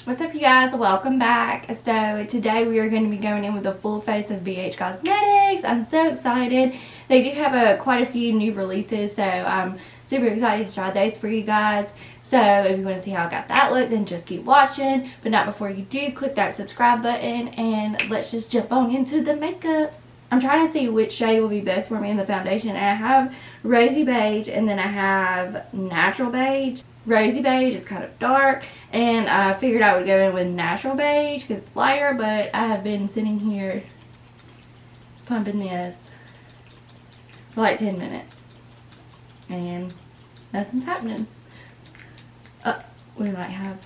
What's up, you guys? Welcome back. So today we are going to be going in with a full face of Beige Cosmetics. I'm so excited. They do have quite a few new releases, so I'm super excited to try those for you guys. So if you want to see how I got that look, then just keep watching. But not before you do, click that subscribe button and let's just jump on into the makeup. I'm trying to see which shade will be best for me in the foundation. And I have Rosy Beige and then I have Natural Beige. Rosy Beige is kind of dark, and I figured I would go in with Natural Beige because it's lighter, but I have been sitting here pumping this for like 10 minutes and nothing's happening. We might have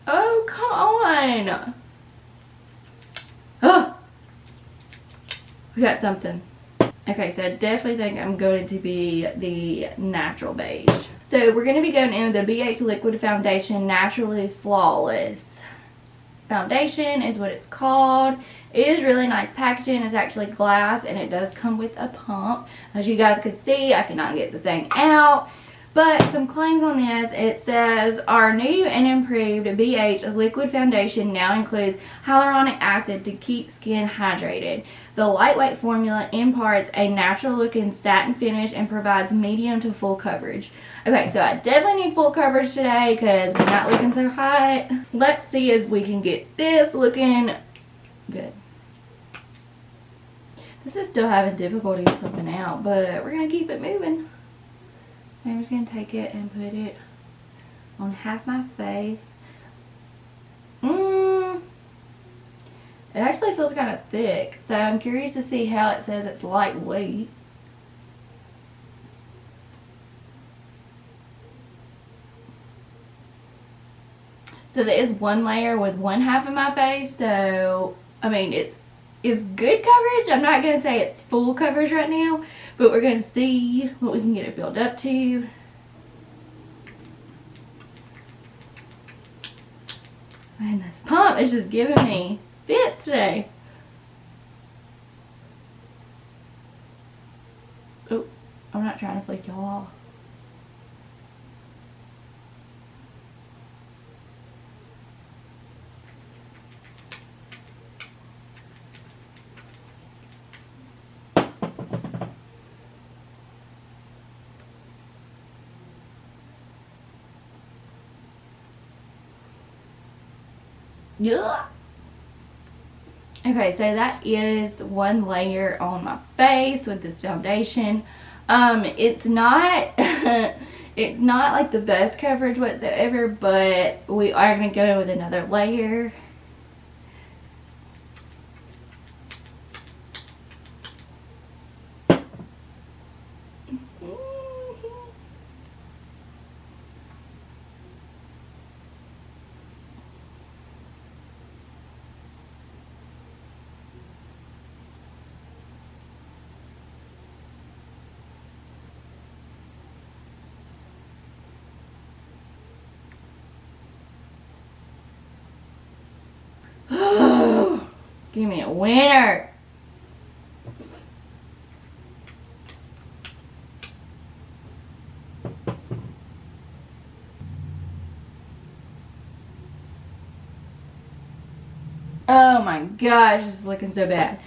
come on. Oh, we got something. Okay, so I definitely think I'm going to be the Natural Beige. So we're going to be going in with the BH Liquid Foundation Naturally Flawless. Foundation is what it's called. It is really nice packaging. It's actually glass and it does come with a pump. As you guys could see, I cannot get the thing out. But some claims on this, it says, our new and improved BH Liquid Foundation now includes hyaluronic acid to keep skin hydrated. The lightweight formula imparts a natural looking satin finish and provides medium to full coverage. Okay, so I definitely need full coverage today because we're not looking so hot. Let's see if we can get this looking good. This is still having difficulties pumping out, but we're going to keep it moving. I'm just going to take it and put it on half my face. It actually feels kind of thick, so I'm curious to see how it says it's lightweight. So there is one layer with one half of my face, so I mean it's good coverage. I'm not going to say it's full coverage right now, but we're going to see what we can get it built up to. Man, this pump is just giving me fits today. Oh, I'm not trying to flick y'all off. Yeah. Okay, so that is one layer on my face with this foundation. It's not it's not like the best coverage whatsoever, but we are going to go in with another layer. Give me a winner. Oh my gosh, this is looking so bad.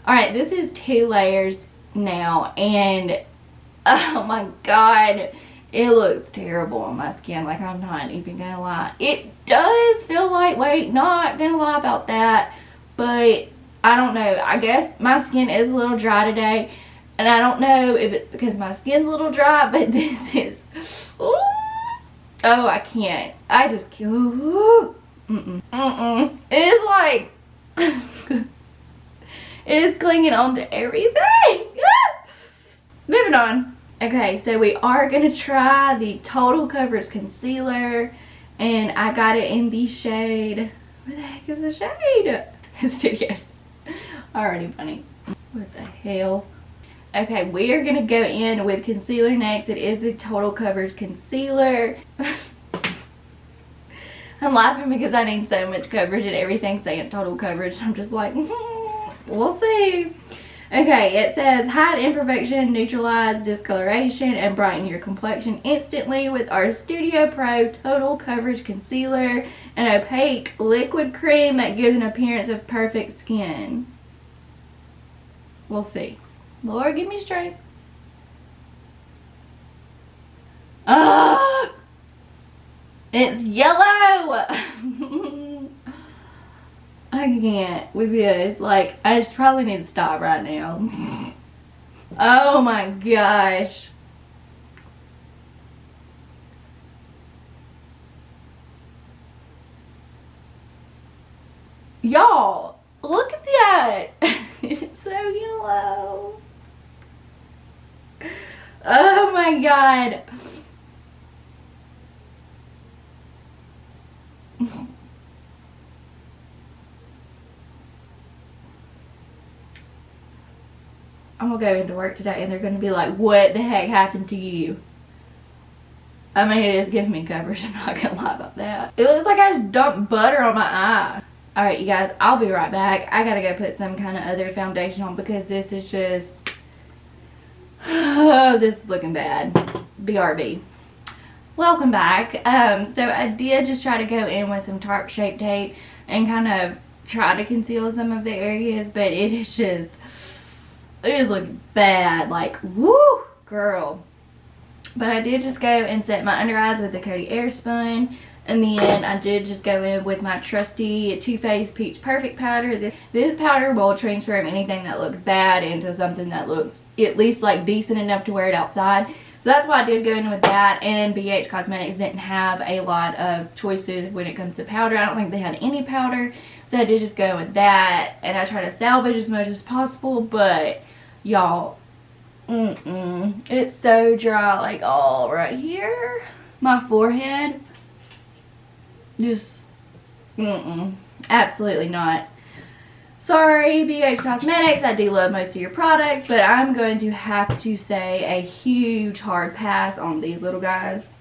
Alright, this is 2 layers now, and oh my god, it looks terrible on my skin. Like, I'm not even gonna lie. It does feel lightweight, not gonna lie about that, but I don't know. I guess my skin is a little dry today, and I don't know if it's because my skin's a little dry, but this is, ooh, oh, I can't. I just can't. It is like, it is clinging onto everything. Moving on. Okay, so we are going to try the Total Coverage Concealer, and I got it in the shade, where the heck is the shade? This video's already funny. What the hell? Okay, we are going to go in with concealer next. It is the Total Coverage Concealer. I'm laughing because I need so much coverage and everything's saying total coverage. I'm just like, we'll see. Okay, it says hide imperfection, neutralize discoloration, and brighten your complexion instantly with our Studio Pro Total Coverage Concealer, an opaque liquid cream that gives an appearance of perfect skin. We'll see. Lord, give me strength. Ah! It's yellow! I can't with this. Like, I just probably need to stop right now. Oh my gosh. Y'all, look at that. It's so yellow. Oh my god. I'm gonna go into work today and they're gonna be like, what the heck happened to you? I mean, it is giving me coverage, I'm not gonna lie about that. It looks like I just dumped butter on my eye. Alright, you guys, I'll be right back. I gotta go put some kind of other foundation on because this is just... Oh, this is looking bad. BRB. Welcome back. So I did just try to go in with some Tarte Shape Tape and kind of try to conceal some of the areas, but it is just... It is looking bad. Like, woo, girl. But I did just go and set my under eyes with the Coty Airspun. And then I did just go in with my trusty Too Faced Peach Perfect powder. This powder will transform anything that looks bad into something that looks at least like decent enough to wear it outside. So that's why I did go in with that. And BH Cosmetics didn't have a lot of choices when it comes to powder. I don't think they had any powder. So I did just go with that. And I try to salvage as much as possible. But y'all, it's so dry, like all right here, my forehead, just absolutely not. Sorry, BH Cosmetics, I do love most of your products, but I'm going to have to say a huge hard pass on these little guys.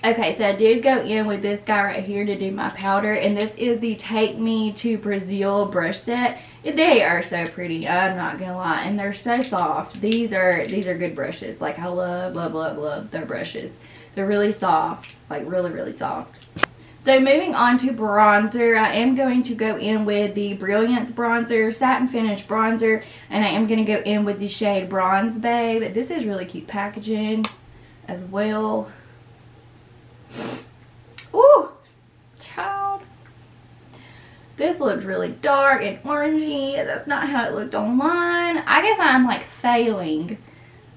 Okay, so I did go in with this guy right here to do my powder, and this is the Take Me to Brazil brush set. They are so pretty, I'm not gonna lie, and they're so soft. These are good brushes. Like, I love their brushes. They're really soft, like really soft. So moving on to bronzer, I am going to go in with the Brilliance bronzer, satin finish bronzer, and I am going to go in with the shade Bronze Babe. This is really cute packaging as well. Ooh, child. This looks really dark and orangey. That's not how it looked online. I guess I'm like failing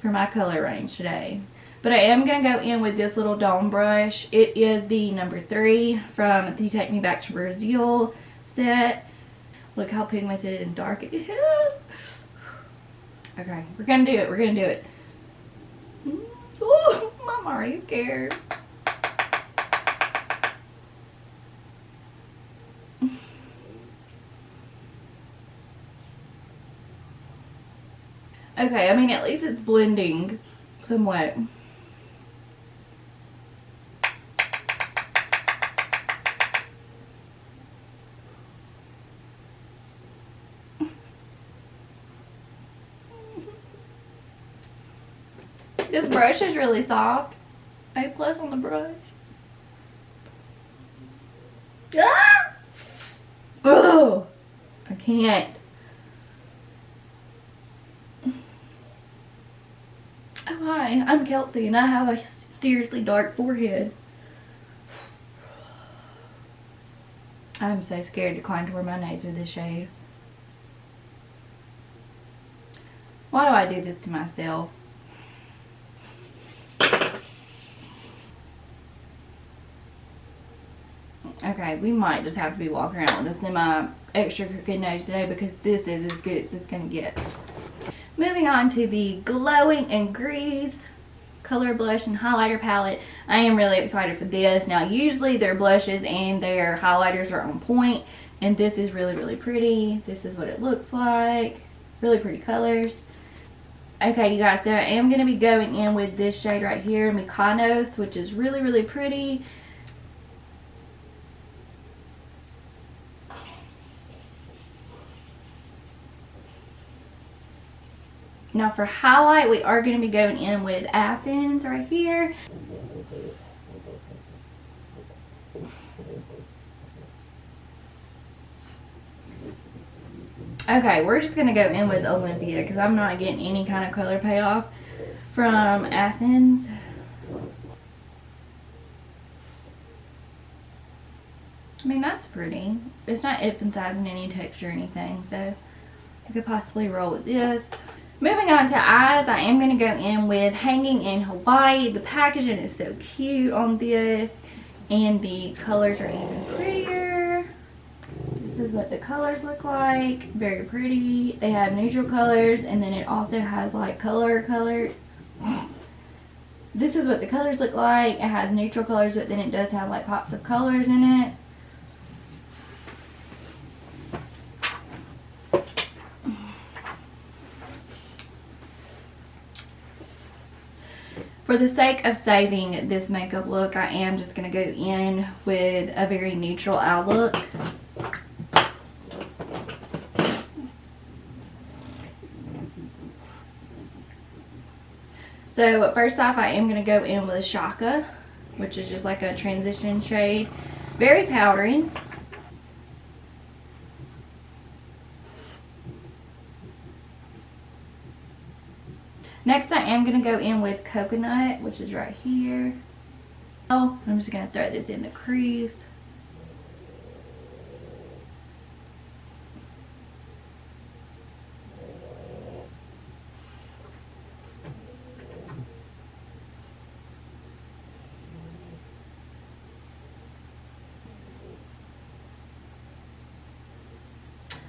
for my color range today. But I am going to go in with this little dome brush. It is the number 3 from the Take Me Back to Brazil set. Look how pigmented and dark it is. Okay, we're going to do it. We're going to do it. Ooh, I'm already scared. Okay, I mean, at least it's blending somewhat. This brush is really soft. A+ on the brush. Ah! Oh, I can't. Oh, hi, I'm Kelsey and I have a seriously dark forehead. I'm so scared to contour my nose with this shade. Why do I do this to myself? Okay, we might just have to be walking around with this in my extra crooked nose today because this is as good as it's going to get. Moving on to the Glowing and Grease Color Blush and Highlighter Palette. I am really excited for this. Now, usually their blushes and their highlighters are on point, and this is really pretty. This is what it looks like. Really pretty colors. Okay, you guys, so I am going to be going in with this shade right here, Mykonos, which is really pretty. Now for highlight, we are going to be going in with Athens right here. Okay, we're just going to go in with Olympia because I'm not getting any kind of color payoff from Athens. I mean, that's pretty. It's not emphasizing any texture or anything, so I could possibly roll with this. Moving on to eyes, I am going to go in with Hanging in Hawaii. The packaging is so cute on this, and the colors are even prettier. This is what the colors look like. Very pretty. They have neutral colors, and then it also has like color. This is what the colors look like. It has neutral colors, but then it does have like pops of colors in it. For the sake of saving this makeup look, I am just going to go in with a very neutral eye look. So first off, I am going to go in with a Shaka, which is just like a transition shade. Very powdery. Next, I am going to go in with Coconut, which is right here. Oh, I'm just going to throw this in the crease.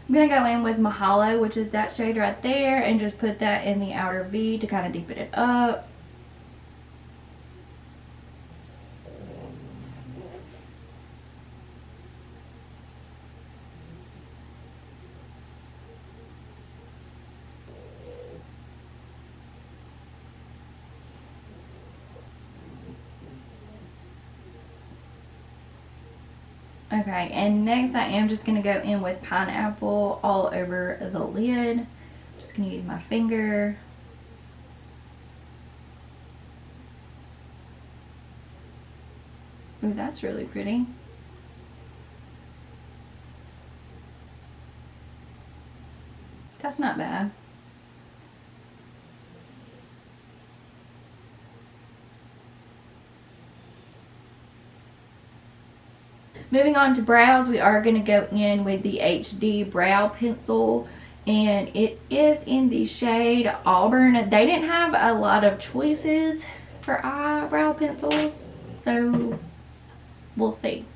I'm going to go in with Mahalo, which is that shade right there, and just put that in the outer V to kind of deepen it up. Okay, and next I am just going to go in with Pineapple all over the lid. Just going to use my finger. Ooh, that's really pretty. That's not bad. Moving on to brows, we are going to go in with the HD brow pencil, and it is in the shade Auburn. They didn't have a lot of choices for eyebrow pencils, so we'll see.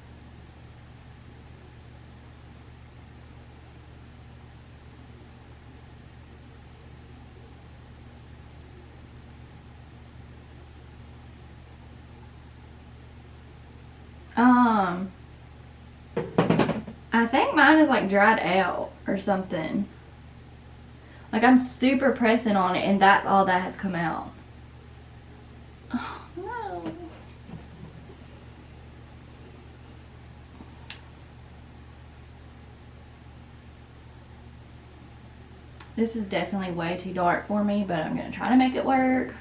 I think mine is like dried out or something. Like I'm super pressing on it and that's all that has come out. Oh no. This is definitely way too dark for me, but I'm going to try to make it work.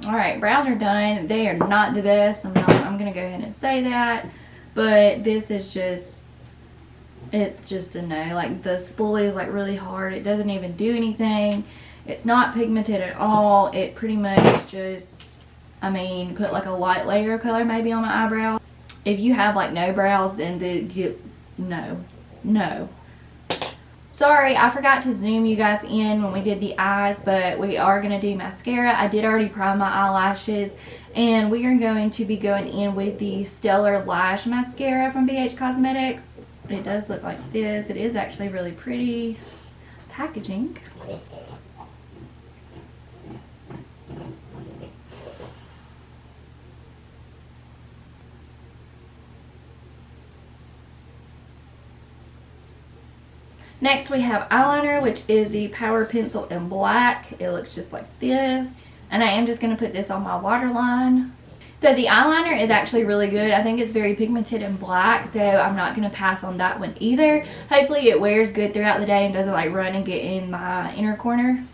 Alright, brows are done. They are not the best. I'm going to go ahead and say that. But this is just, it's just a no. Like the spoolie is like really hard. It doesn't even do anything. It's not pigmented at all. It pretty much just, I mean, put like a light layer of color maybe on my eyebrows. If you have like no brows, then no. Sorry, I forgot to zoom you guys in when we did the eyes, but we are going to do mascara. I did already prime my eyelashes, and we are going to be going in with the Stellar Lash Mascara from Beige Cosmetics. It does look like this. It is actually really pretty packaging. Next we have eyeliner, which is the Power Pencil in black. It looks just like this. and I am just going to put this on my waterline. So the eyeliner is actually really good. I think it's very pigmented and black, so I'm not going to pass on that one either. Hopefully it wears good throughout the day and doesn't like run and get in my inner corner.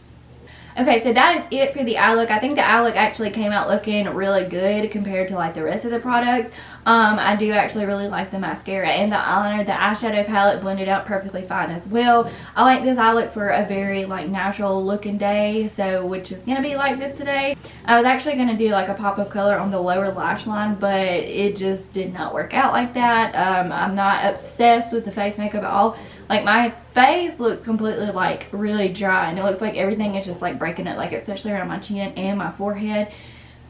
Okay, so that is it for the eye look. I think the eye look actually came out looking really good compared to like the rest of the products. I do actually really like the mascara and the eyeliner. The eyeshadow palette blended out perfectly fine as well. I like this eye look for a very like natural looking day, so which is gonna be like this today. I was actually gonna do like a pop of color on the lower lash line, but it just did not work out like that. I'm not obsessed with the face makeup at all. Like my face looked completely like really dry, and it looks like everything is just like breaking it, like especially around my chin and my forehead.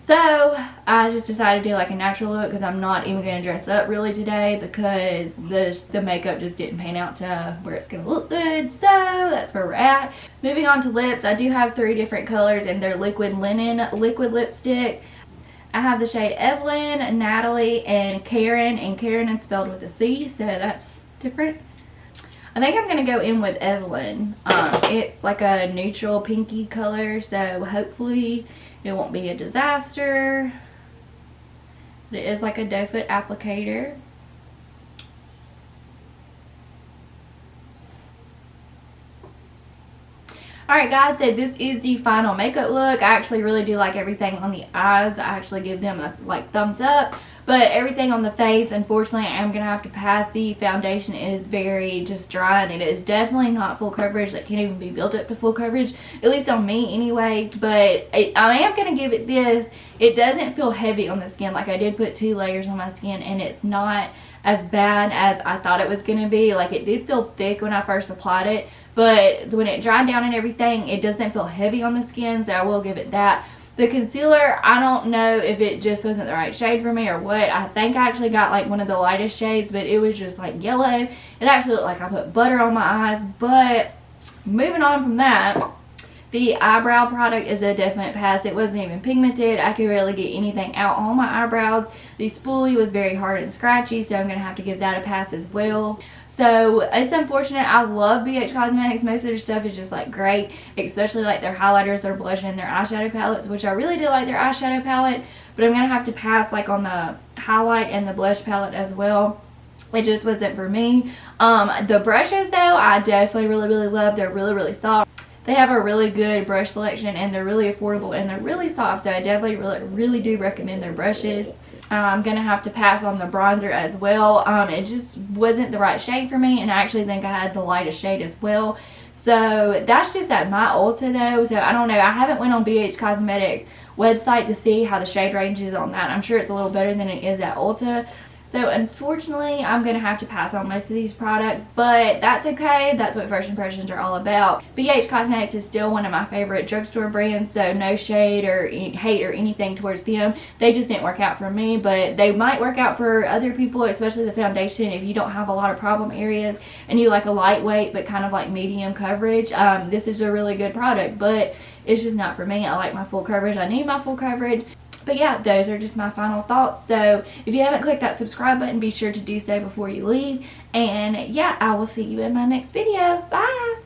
So I just decided to do like a natural look because I'm not even going to dress up really today because the makeup just didn't pan out to where it's going to look good. So that's where we're at. Moving on to lips, I do have 3 different colors and they're liquid linen liquid lipstick. I have the shade Evelyn, Natalie, and Karen is spelled with a C, so that's different. I think I'm going to go in with Evelyn. It's like a neutral pinky color, so hopefully it won't be a disaster. But it is like a doe foot applicator. Alright guys, so this is the final makeup look. I actually really do like everything on the eyes. I actually give them a like thumbs up. But everything on the face, unfortunately, I am going to have to pass. The foundation is very just dry, and it is definitely not full coverage. That can't even be built up to full coverage, at least on me anyways. But I am going to give it this. It doesn't feel heavy on the skin. Like I did put 2 layers on my skin, and it's not as bad as I thought it was going to be. Like it did feel thick when I first applied it, but when it dried down and everything, it doesn't feel heavy on the skin, so I will give it that. The concealer, I don't know if it just wasn't the right shade for me or what. I think I actually got like one of the lightest shades, but it was just like yellow. It actually looked like I put butter on my eyes. But moving on from that, the eyebrow product is a definite pass. It wasn't even pigmented. I could really get anything out on my eyebrows. The spoolie was very hard and scratchy, so I'm going to have to give that a pass as well. So it's unfortunate. I love BH Cosmetics. Most of their stuff is just like great, especially like their highlighters, their blush, and their eyeshadow palettes, which I really do like their eyeshadow palette, but I'm going to have to pass like on the highlight and the blush palette as well. It just wasn't for me. The brushes though, I definitely really love. They're really soft. They have a really good brush selection, and they're really affordable, and they're really soft, so I definitely really do recommend their brushes. I'm going to have to pass on the bronzer as well. It just wasn't the right shade for me, and I actually think I had the lightest shade as well. So that's just at my Ulta though, so I don't know. I haven't went on BH Cosmetics website to see how the shade range is on that. I'm sure it's a little better than it is at Ulta. So unfortunately, I'm going to have to pass on most of these products, but that's okay. That's what first impressions are all about. BH Cosmetics is still one of my favorite drugstore brands, so no shade or hate or anything towards them. They just didn't work out for me, but they might work out for other people, especially the foundation. If you don't have a lot of problem areas and you like a lightweight but kind of like medium coverage, this is a really good product, but it's just not for me. I like my full coverage. I need my full coverage. But yeah, those are just my final thoughts. So if you haven't clicked that subscribe button, be sure to do so before you leave. And yeah, I will see you in my next video. Bye!